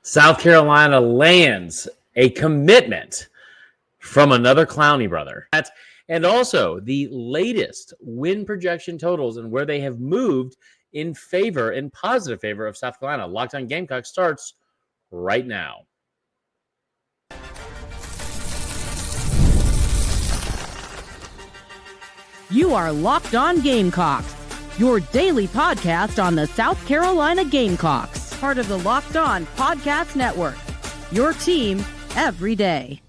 South Carolina lands a commitment from another Clowney brother. And also the latest win projection totals and where they have moved in positive favor of South Carolina. Locked on Gamecocks starts right now. You are Locked On Gamecocks, your daily podcast on the South Carolina Gamecocks, part of the Locked On Podcast Network, your team every day.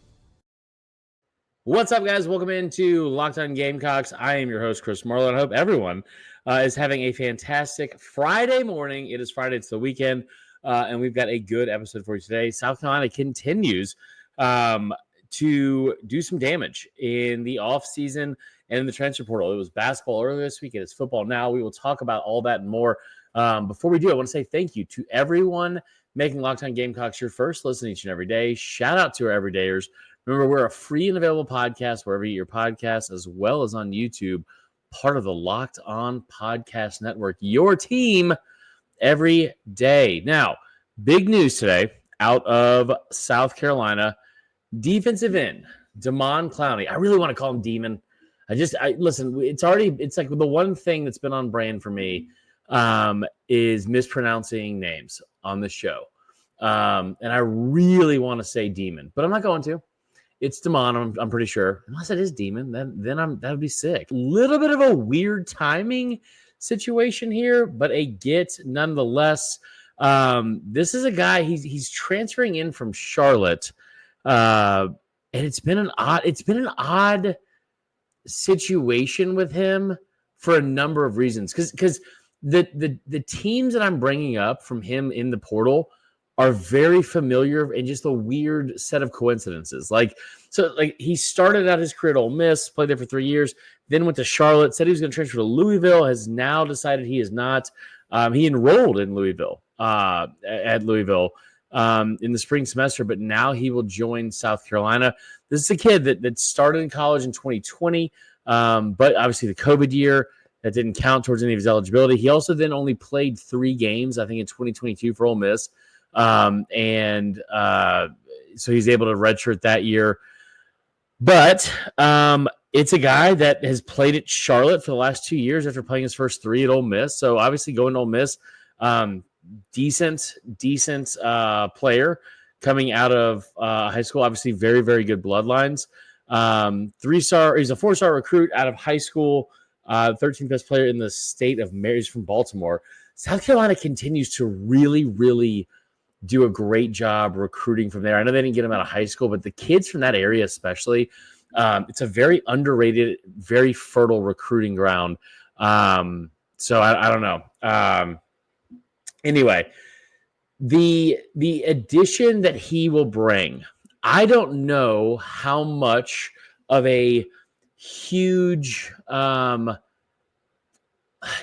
What's up, guys? Welcome into Locked On Gamecocks. I am your host, Chris Marlowe. I hope everyone is having a fantastic Friday morning. It is Friday. It's the weekend, and we've got a good episode for you today. South Carolina continues to do some damage in the offseason and in the transfer portal. It was basketball earlier this week. It is football now. We will talk about all that and more. Before we do, I want to say thank you to everyone making Locked On Gamecocks your first listen each and every day. Shout out to our everydayers. Remember, we're a free and available podcast wherever you get your podcasts, as well as on YouTube, part of the Locked On Podcast Network, your team every day. Now, big news today out of South Carolina. Defensive end, Deontae Clowney. I really want to call him Demon. Listen, it's like the one thing that's been on brand for me is mispronouncing names on the show. And I really want to say Demon, but I'm not going to. It's Demon, I'm pretty sure. Unless it is Demon, then that would be sick. Little bit of a weird timing situation here, but a get nonetheless. This is a guy, he's transferring in from Charlotte. And it's been an odd situation with him for a number of reasons. Because the teams that I'm bringing up from him in the portal are very familiar and just a weird set of coincidences. Like he started out his career at Ole Miss, played there for 3 years, then went to Charlotte, said he was going to transfer to Louisville, has now decided he is not. He enrolled in Louisville, at Louisville in the spring semester, but now he will join South Carolina. This is a kid that started in college in 2020, but obviously the COVID year, that didn't count towards any of his eligibility. He also then only played 3 games, I think, in 2022 for Ole Miss. So he's able to redshirt that year. But it's a guy that has played at Charlotte for the last 2 years after playing his first 3 at Ole Miss. So obviously going to Ole Miss, decent player coming out of high school. Obviously very, very good bloodlines. 3-star, he's a 4-star recruit out of high school. 13th best player in the state of Maryland. He's from Baltimore. South Carolina continues to really, really do a great job recruiting from there. I know they didn't get him out of high school, but the kids from that area especially, it's a very underrated, very fertile recruiting ground. So I don't know. Anyway, the addition that he will bring, I don't know how much of a huge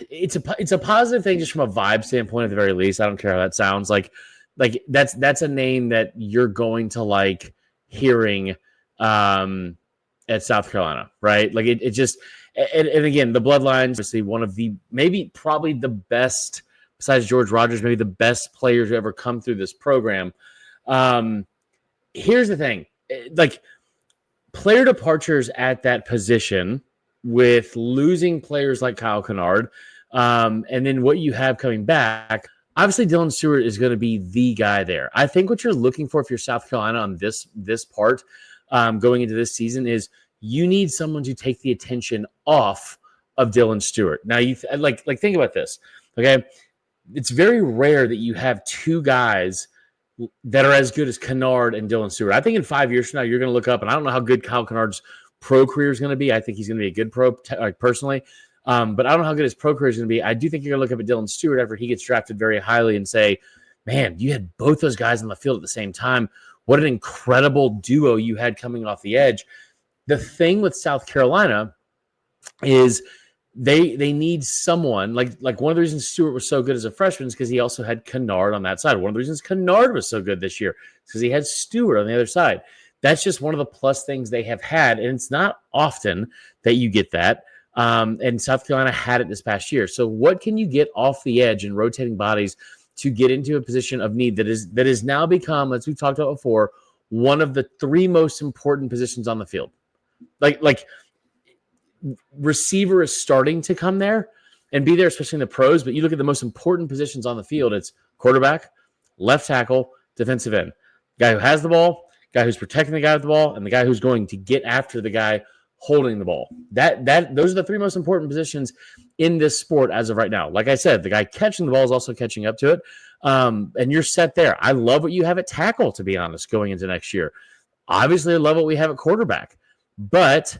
it's a positive thing just from a vibe standpoint at the very least. I don't care how that sounds. Like that's a name that you're going to like hearing at South Carolina, right? Like it just and again, the bloodlines, obviously one of the probably the best besides George Rogers, maybe the best players who ever come through this program. Here's the thing, like player departures at that position with losing players like Kyle Kennard, and then what you have coming back, obviously Dylan Stewart is going to be the guy there. I think what you're looking for if you're South Carolina on this part going into this season is you need someone to take the attention off of Dylan Stewart. Now, you like think about this, okay? It's very rare that you have 2 guys that are as good as Kennard and Dylan Stewart. I think in 5 years from now, you're going to look up, and I don't know how good Kyle Kennard's pro career is going to be. I think he's going to be a good pro personally, but I don't know how good his pro career is going to be. I do think you're going to look up at Dylan Stewart after he gets drafted very highly and say, man, you had both those guys on the field at the same time. What an incredible duo you had coming off the edge. The thing with South Carolina is they need someone like one of the reasons Stewart was so good as a freshman is because he also had Kennard on that side. One of the reasons Kennard was so good this year is because he had Stewart on the other side. That's just one of the plus things they have had, and it's not often that you get that. And South Carolina had it this past year. So what can you get off the edge and rotating bodies to get into a position of need that is now become, as we've talked about before, one of the three most important positions on the field. Like receiver is starting to come there and be there, especially in the pros. But you look at the most important positions on the field, it's quarterback, left tackle, defensive end. Guy who has the ball, guy who's protecting the guy with the ball, and the guy who's going to get after the guy holding the ball. Those are the three most important positions in this sport as of right now. Like I said, the guy catching the ball is also catching up to it. And you're set there. I love what you have at tackle, to be honest, going into next year. Obviously, I love what we have at quarterback. But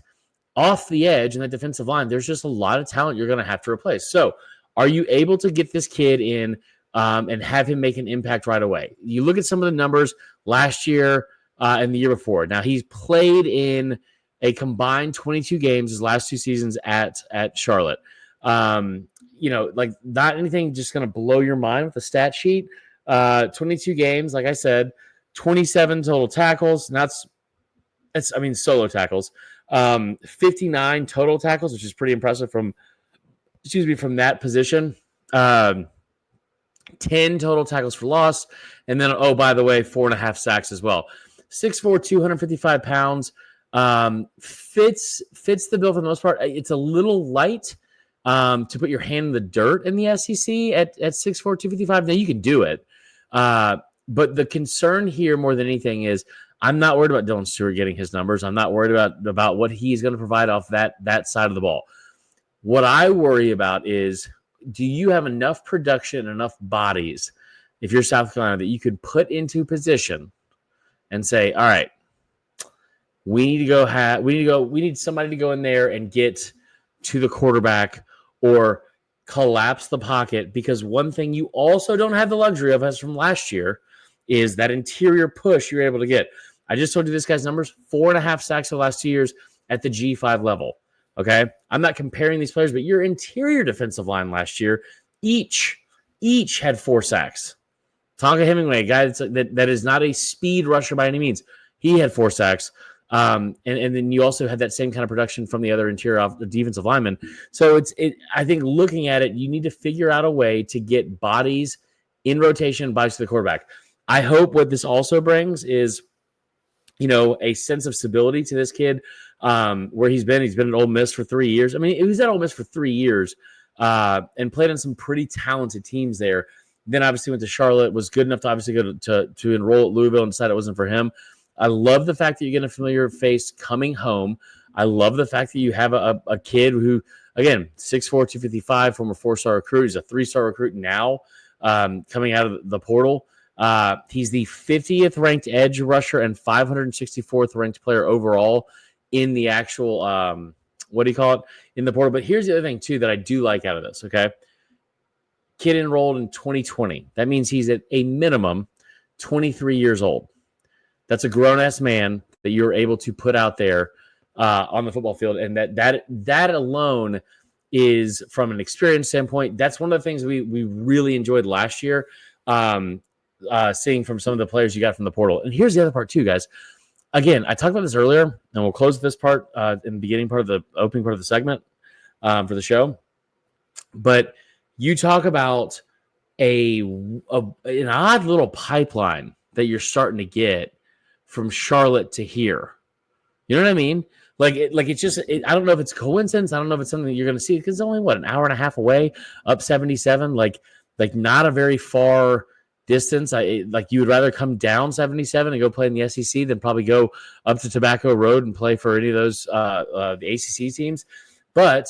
off the edge in that defensive line, there's just a lot of talent you're going to have to replace. So are you able to get this kid in and have him make an impact right away? You look at some of the numbers last year and the year before. Now, he's played in a combined 22 games his last two seasons at Charlotte. Like not anything just going to blow your mind with the stat sheet. 22 games, like I said, 27 total tackles. That's solo tackles. 59 total tackles, which is pretty impressive from that position. 10 total tackles for loss. And then, by the way, 4.5 sacks as well. 6'4", 255 pounds. Fits the bill for the most part. It's a little light to put your hand in the dirt in the SEC at 6'4", 255. Now you can do it. But the concern here more than anything is I'm not worried about Dylan Stewart getting his numbers. I'm not worried about what he's going to provide off that side of the ball. What I worry about is, do you have enough production, enough bodies, if you're South Carolina, that you could put into position and say, all right, we need somebody to go in there and get to the quarterback or collapse the pocket, because one thing you also don't have the luxury of as from last year is that interior push you're able to get. I just told you this guy's numbers, 4.5 sacks the last 2 years at the G5 level. Okay. I'm not comparing these players, but your interior defensive line last year, each had 4 sacks. Tonka Hemingway, a guy that is not a speed rusher by any means. He had 4 sacks. And then you also had that same kind of production from the other interior defensive linemen. So I think looking at it, you need to figure out a way to get bodies in rotation, bodies to the quarterback. I hope what this also brings is, a sense of stability to this kid, where he's been at Ole Miss for 3 years. I mean, he was at Ole Miss for 3 years and played on some pretty talented teams there. Then obviously went to Charlotte, was good enough to obviously go to enroll at Louisville and decide it wasn't for him. I love the fact that you get a familiar face coming home. I love the fact that you have a kid who, again, 6'4", 255, former 4-star recruit. He's a 3-star recruit now, coming out of the portal. He's the 50th ranked edge rusher and 564th ranked player overall in the actual, in the portal. But here's the other thing, too, that I do like out of this, okay? Kid enrolled in 2020. That means he's at a minimum 23 years old. That's a grown-ass man that you're able to put out there on the football field. And that alone is, from an experience standpoint, that's one of the things we really enjoyed last year, seeing from some of the players you got from the portal. And here's the other part too, guys. Again, I talked about this earlier, and we'll close this part in the beginning part of the opening part of the segment for the show. But you talk about an odd little pipeline that you're starting to get from Charlotte to here. You know what I mean? It's just, I don't know if it's coincidence. I don't know if it's something that you're going to see, because it's only, an hour and a half away, up 77, like not a very far distance. You would rather come down 77 and go play in the SEC than probably go up to Tobacco Road and play for any of those the ACC teams. But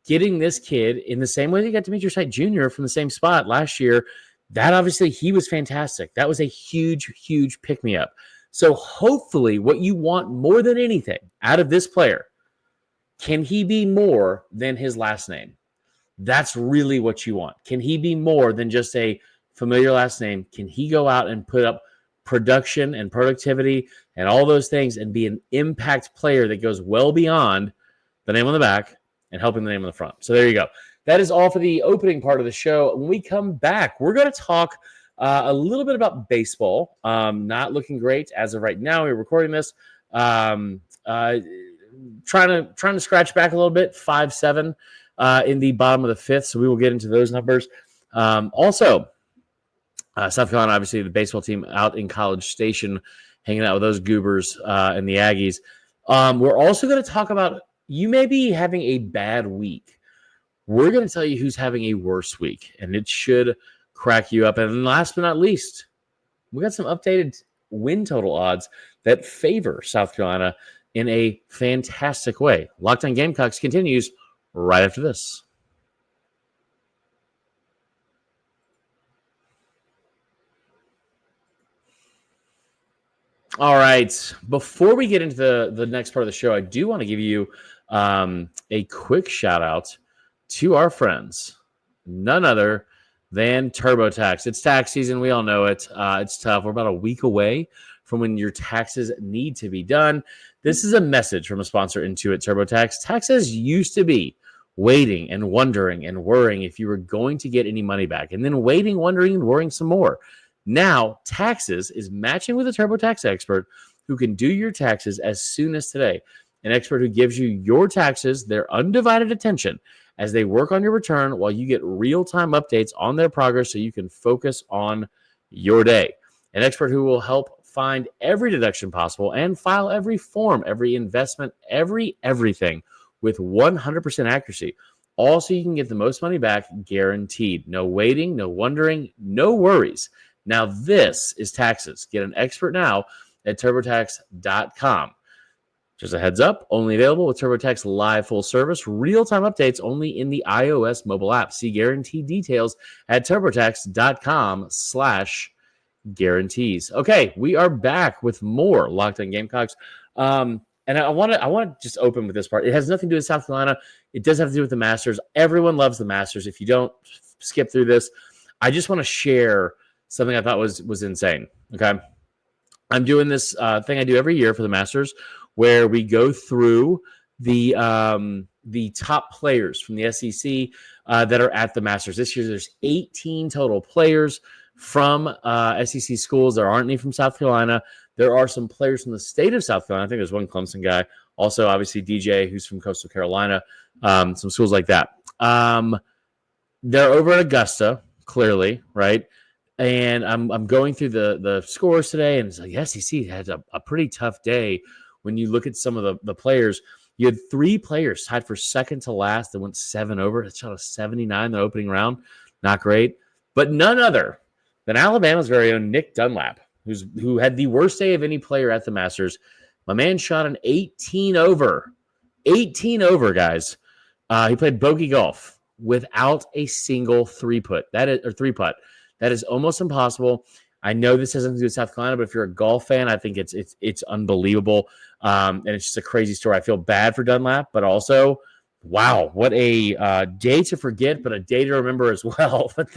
getting this kid in the same way that you got Demetrius Knight Jr. from the same spot last year, that obviously he was fantastic. That was a huge, huge pick-me-up. So hopefully what you want more than anything out of this player, can he be more than his last name? That's really what you want. Can he be more than just a familiar last name? Can he go out and put up production and productivity and all those things and be an impact player that goes well beyond the name on the back and helping the name on the front? So there you go. That is all for the opening part of the show. When we come back, we're going to talk a little bit about baseball. Not looking great as of right now. We're recording this. Trying to scratch back a little bit. 5-7 in the bottom of the fifth. So we will get into those numbers. Also, South Carolina, obviously, the baseball team out in College Station, hanging out with those goobers and the Aggies. We're also going to talk about you may be having a bad week. We're going to tell you who's having a worse week, and it should crack you up. And last but not least, we got some updated win total odds that favor South Carolina in a fantastic way. Locked On Gamecocks continues right after this. All right. Before we get into the next part of the show, I do want to give you a quick shout out to our friends, none other than TurboTax. It's tax season. We all know it. It's tough. We're about a week away from when your taxes need to be done. This is a message from a sponsor, Intuit TurboTax. Taxes used to be waiting and wondering and worrying if you were going to get any money back, and then waiting, wondering, and worrying some more. Now, Taxes is matching with a TurboTax expert who can do your taxes as soon as today. An expert who gives you your taxes their undivided attention as they work on your return while you get real-time updates on their progress so you can focus on your day. An expert who will help find every deduction possible and file every form, every investment, everything with 100% accuracy. All so you can get the most money back guaranteed. No waiting, no wondering, no worries. Now, this is taxes. Get an expert now at TurboTax.com. Just a heads up, only available with TurboTax Live full service. Real-time updates only in the iOS mobile app. See guaranteed details at TurboTax.com/guarantees. Okay, we are back with more Locked On Gamecocks. And I want to just open with this part. It has nothing to do with South Carolina. It does have to do with the Masters. Everyone loves the Masters. If you don't, skip through this. I just want to share something I thought was insane. Okay. I'm doing this thing I do every year for the Masters where we go through the top players from the SEC that are at the Masters. This year, there's 18 total players from SEC schools. There aren't any from South Carolina. There are some players from the state of South Carolina. I think there's one Clemson guy. Also, obviously, DJ, who's from Coastal Carolina. Some schools like that. They're over at Augusta, clearly, right? And I'm going through the scores today, and it's like SEC had a pretty tough day when you look at some of the players. You had 3 players tied for second to last that went 7 over. It shot a 79 the opening round. Not great. But none other than Alabama's very own Nick Dunlap, who had the worst day of any player at the Masters. My man shot an 18 over. 18 over, guys. He played bogey golf without a single three-putt. That is almost impossible. I know this has nothing to do with South Carolina, but if you're a golf fan, I think it's unbelievable. And it's just a crazy story. I feel bad for Dunlap, but also, wow, what a day to forget, but a day to remember as well. But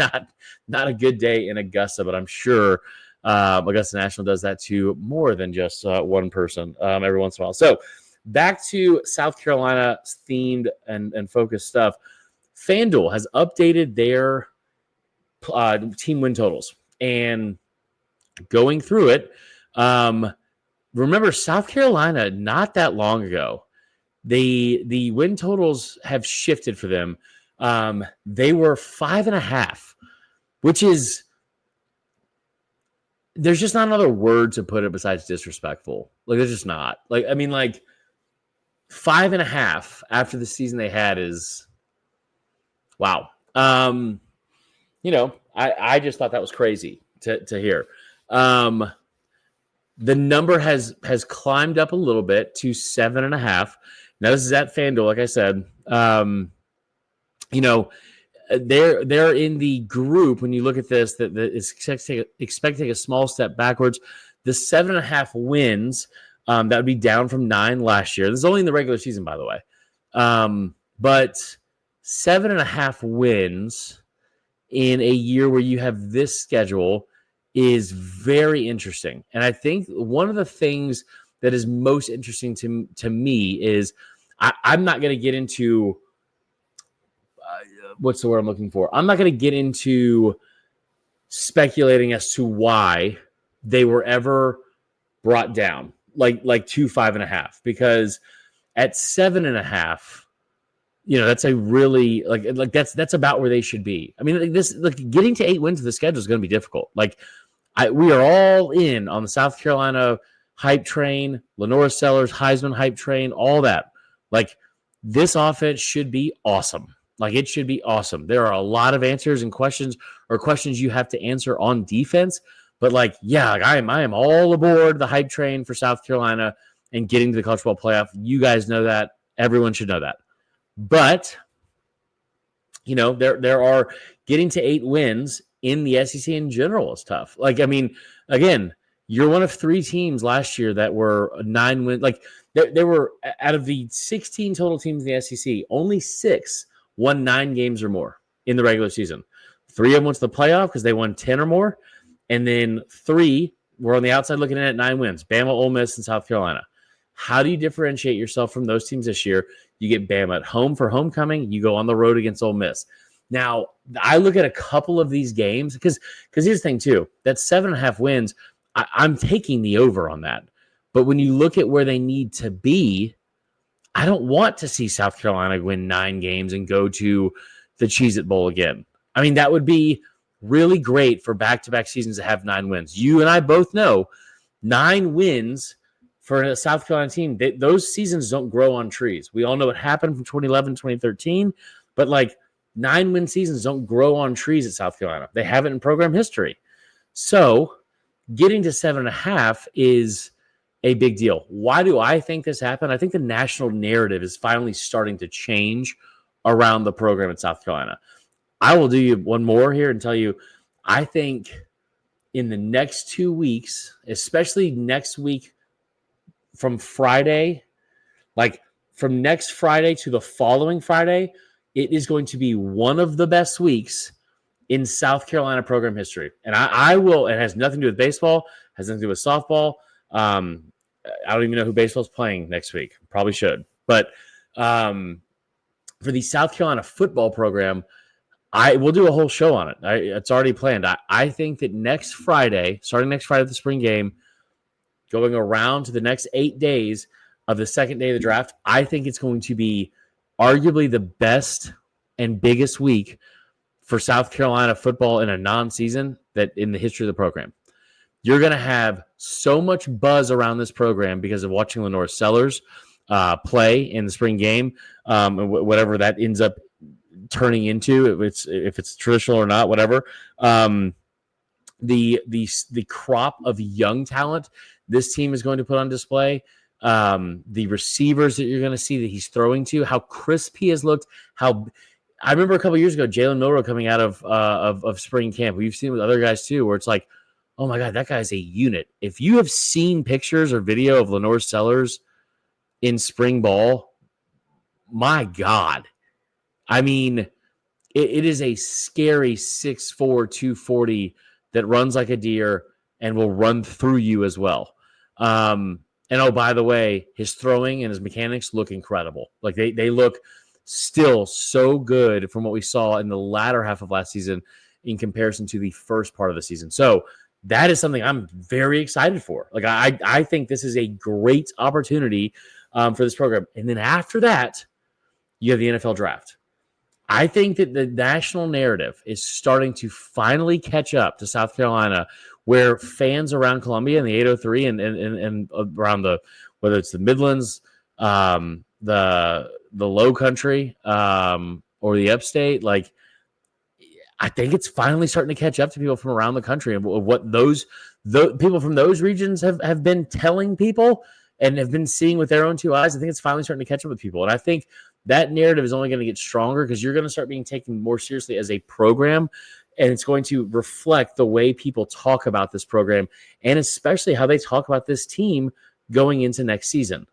not a good day in Augusta, but I'm sure Augusta National does that to more than just one person every once in a while. So back to South Carolina themed and focused stuff. FanDuel has updated their team win totals, and going through it, remember South Carolina not that long ago, the win totals have shifted for them. They were 5.5, which is, there's just not another word to put it besides disrespectful. Like, there's just not. Like, I mean, like 5.5 after the season they had is wow. I just thought that was crazy to hear. The number has climbed up a little bit to 7.5. Now, this is at FanDuel, like I said. They're in the group, when you look at this, that is expecting a small step backwards. The 7.5 wins, that would be down from 9 last year. This is only in the regular season, by the way. But 7.5 wins in a year where you have this schedule is very interesting. And I think one of the things that is most interesting to me is I'm not going to get into what's the word I'm looking for? I'm not going to get into speculating as to why they were ever brought down like to 5.5, because at 7.5, that's a really like that's about where they should be. I mean, getting to 8 wins of the schedule is going to be difficult. We are all in on the South Carolina hype train, Lenora Sellers, Heisman hype train, all that. This offense should be awesome. It should be awesome. There are a lot of answers and questions you have to answer on defense. But I am all aboard the hype train for South Carolina and getting to the college football playoff. You guys know that. Everyone should know that. But, there are getting to 8 wins in the SEC in general is tough. Again, you're one of 3 teams last year that were 9 wins. There were, out of the 16 total teams in the SEC, only 6 won 9 games or more in the regular season. 3 of them went to the playoff because they won 10 or more. And then 3 were on the outside looking in at 9 wins. Bama, Ole Miss, and South Carolina. How do you differentiate yourself from those teams this year? You get Bama at home for homecoming. You go on the road against Ole Miss. Now, I look at a couple of these games because here's the thing, too. That 7.5 wins, I'm taking the over on that. But when you look at where they need to be, I don't want to see South Carolina win 9 games and go to the Cheez-It Bowl again. I mean, that would be really great for back-to-back seasons to have 9 wins. You and I both know 9 wins for a South Carolina team, those seasons don't grow on trees. We all know what happened from 2011, 2013, but 9-win seasons don't grow on trees at South Carolina. They haven't in program history. So getting to 7.5 is a big deal. Why do I think this happened? I think the national narrative is finally starting to change around the program at South Carolina. I will do you one more here and tell you, I think in the next 2 weeks, especially next week from Friday, from next Friday to the following Friday, it is going to be one of the best weeks in South Carolina program history. And I will, it has nothing to do with baseball, has nothing to do with softball. I don't even know who baseball's playing next week. Probably should. But for the South Carolina football program, I will do a whole show on it. It's already planned. I think that next Friday, starting next Friday at the spring game, going around to the next 8 days of the second day of the draft, I think it's going to be arguably the best and biggest week for South Carolina football in a non-season that in the history of the program. You're going to have so much buzz around this program because of watching Lenora Sellers play in the spring game, and whatever that ends up turning into, if it's traditional or not, whatever. The crop of young talent this team is going to put on display, the receivers that you're going to see that he's throwing to, how crisp he has looked. I remember a couple of years ago, Jalen Milroe coming out of spring camp. We've seen it with other guys too, where it's like, oh my God, that guy's a unit. If you have seen pictures or video of Lenore Sellers in spring ball, my God. I mean, it is a scary 6'4", 240 that runs like a deer and will run through you as well. And oh, by the way, his throwing and his mechanics look incredible. They look still so good from what we saw in the latter half of last season in comparison to the first part of the season. So that is something I'm very excited for. I think this is a great opportunity for this program. And then after that, you have the NFL draft. I think that the national narrative is starting to finally catch up to South Carolina, where fans around Columbia and the 803 and around whether it's the Midlands, the Low Country, or the Upstate, I think it's finally starting to catch up to people from around the country and what those people from those regions have been telling people and have been seeing with their own 2 eyes. I think it's finally starting to catch up with people. And I think that narrative is only going to get stronger because you're going to start being taken more seriously as a program, and it's going to reflect the way people talk about this program and especially how they talk about this team going into next season.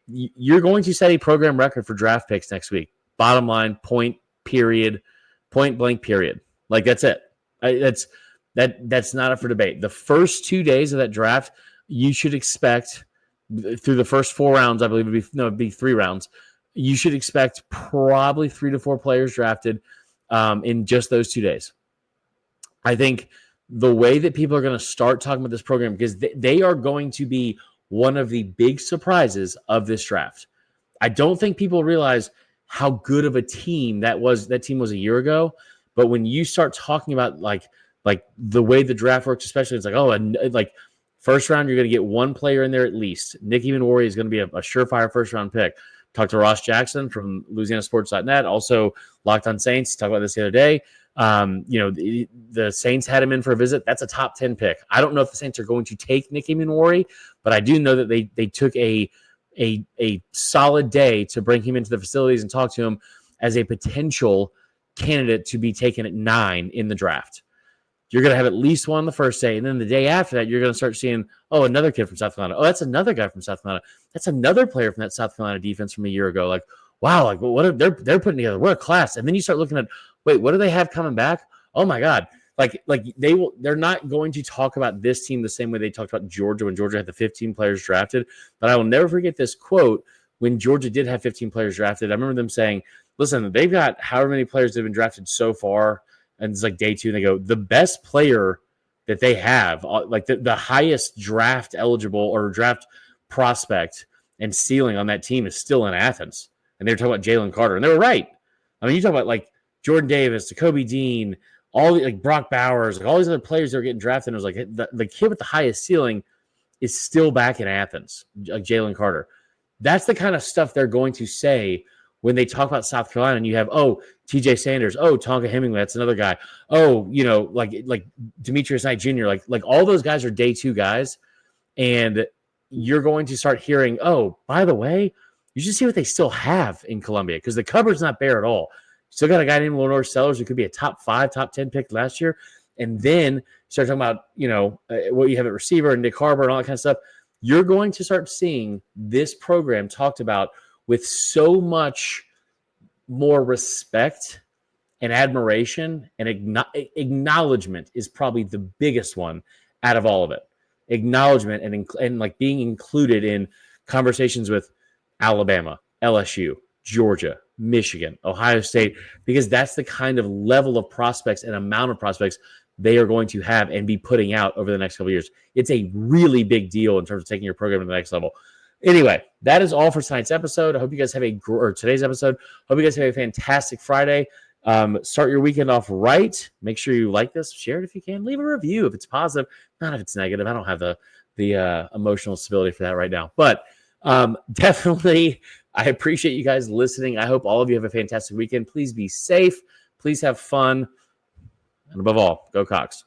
You're going to set a program record for draft picks next week. Bottom line, point blank, period. That's it. That's not up for debate. The first 2 days of that draft, you should expect through the first 4 rounds, I believe it'd be 3 rounds. You should expect probably 3 to 4 players drafted in just those 2 days. I think the way that people are going to start talking about this program, because they are going to be one of the big surprises of this draft. I don't think people realize how good of a team that team was a year ago. But when you start talking about like the way the draft works, especially it's like, oh, and like first round, you're going to get one player in there at least. Nicky Manwari is going to be a surefire first round pick. Talked to Ross Jackson from LouisianaSports.net, also Locked on Saints. Talked about this the other day. The Saints had him in for a visit. That's a top 10 pick. I don't know if the Saints are going to take Nicky Manwari, but I do know that they took a solid day to bring him into the facilities and talk to him as a potential candidate to be taken at 9 in the draft. You're going to have at least one the first day, and then the day after that, you're going to start seeing, oh, another kid from South Carolina. Oh, that's another guy from South Carolina. That's another player from that South Carolina defense from a year ago. Like, wow, like they're putting together? What a class! And then you start looking at, wait, what do they have coming back? Oh my God! Like they're not going to talk about this team the same way they talked about Georgia when Georgia had the 15 players drafted. But I will never forget this quote when Georgia did have 15 players drafted. I remember them saying, "Listen, they've got however many players that have been drafted so far." And it's like day 2, and they go, the best player that they have, like the highest draft eligible or draft prospect and ceiling on that team is still in Athens. And they were talking about Jalen Carter, and they were right. I mean, you talk about like Jordan Davis, Jacoby Dean, all the, like Brock Bowers, like all these other players that are getting drafted. And it was like the kid with the highest ceiling is still back in Athens, like Jalen Carter. That's the kind of stuff they're going to say when they talk about South Carolina, and you have, oh, TJ Sanders, oh, Tonka Hemingway, that's another guy. Oh, like Demetrius Knight Jr., like all those guys are day 2 guys. And you're going to start hearing, oh, by the way, you should see what they still have in Columbia, because the cupboard's not bare at all. Still got a guy named Lenore Sellers who could be a top 5, top 10 pick last year. And then start talking about, what you have at receiver and Nick Harbor and all that kind of stuff. You're going to start seeing this program talked about with so much more respect and admiration, and acknowledgement is probably the biggest one out of all of it. Acknowledgement and like being included in conversations with Alabama, LSU, Georgia, Michigan, Ohio State, because that's the kind of level of prospects and amount of prospects they are going to have and be putting out over the next couple of years. It's a really big deal in terms of taking your program to the next level. Anyway, that is all for tonight's episode. I hope you guys have today's episode. Hope you guys have a fantastic Friday. Start your weekend off right. Make sure you like this, share it if you can, leave a review if it's positive, not if it's negative. I don't have the emotional stability for that right now, but definitely I appreciate you guys listening. I hope all of you have a fantastic weekend. Please be safe. Please have fun. And above all, go Cox.